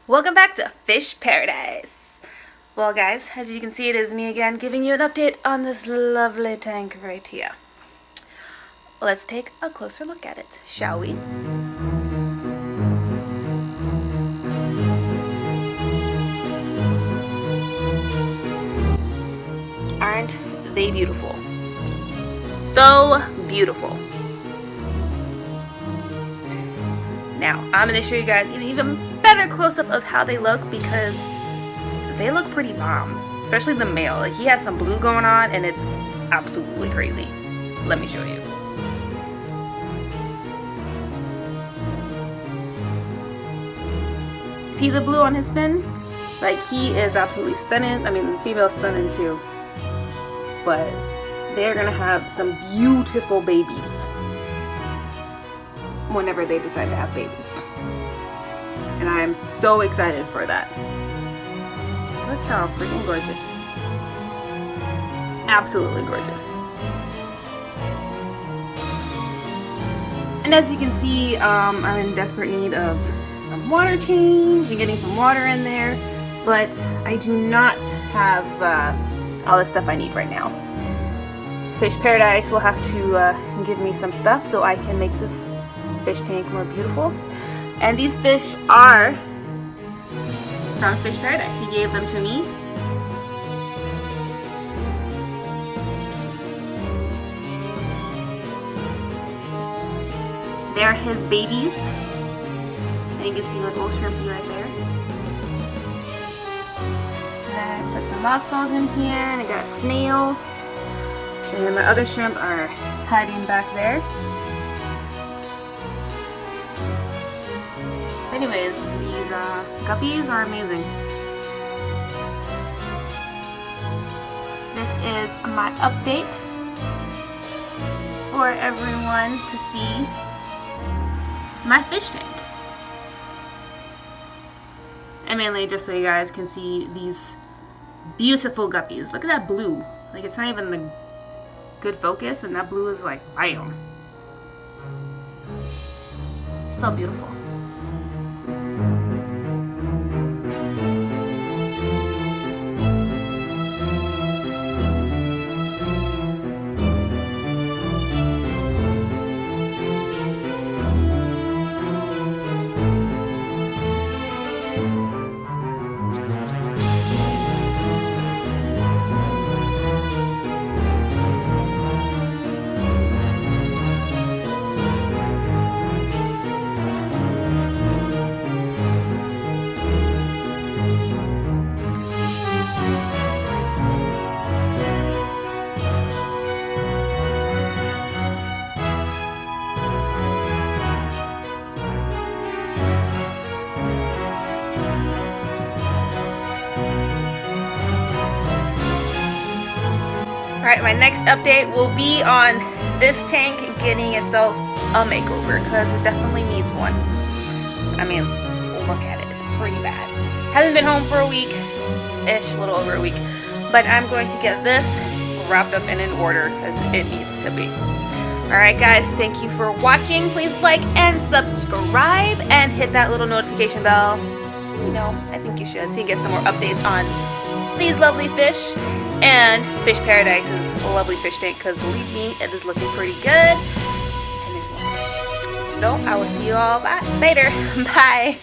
Welcome back to Fish Paradise. Well guys, as you can see, it is me again giving you an update on this lovely tank right here. Let's take a closer look at it, shall we? Aren't they beautiful? So beautiful. Now, I'm going to show you guys an even better close-up of how they look because they look pretty bomb. Especially the male. Like, he has some blue going on and it's absolutely crazy. Let me show you. See the blue on his fin? Like, he is absolutely stunning. I mean, the female's stunning too. But they're going to have some beautiful babies whenever they decide to have babies. And I am so excited for that. Look how freaking gorgeous. Absolutely gorgeous. And as you can see, I'm in desperate need of some water change and getting some water in there. But I do not have all the stuff I need right now. Fish Paradise will have to give me some stuff so I can make this fish tank more beautiful. And these fish are from Fish Paradise. He gave them to me. They're his babies. And you can see the little shrimpy right there. And I put some moss balls in here, and I got a snail. And my other shrimp are hiding back there. Anyways, these guppies are amazing. This is my update for everyone to see my fish tank. And mainly just so you guys can see these beautiful guppies. Look at that blue. Like, it's not even the good focus, and that blue is like, bam. So beautiful. Alright, my next update will be on this tank getting itself a makeover, because it definitely needs one. I mean, look at it. It's pretty bad. Hasn't been home for a week-ish, a little over a week. But I'm going to get this wrapped up and in order, as it needs to be. Alright guys, thank you for watching. Please like and subscribe and hit that little notification bell. You know, I think you should, so you get some more updates on these lovely fish. And Fish Paradise's lovely fish tank, because believe me, it is looking pretty good. And there's more. So I will see you all later. Bye.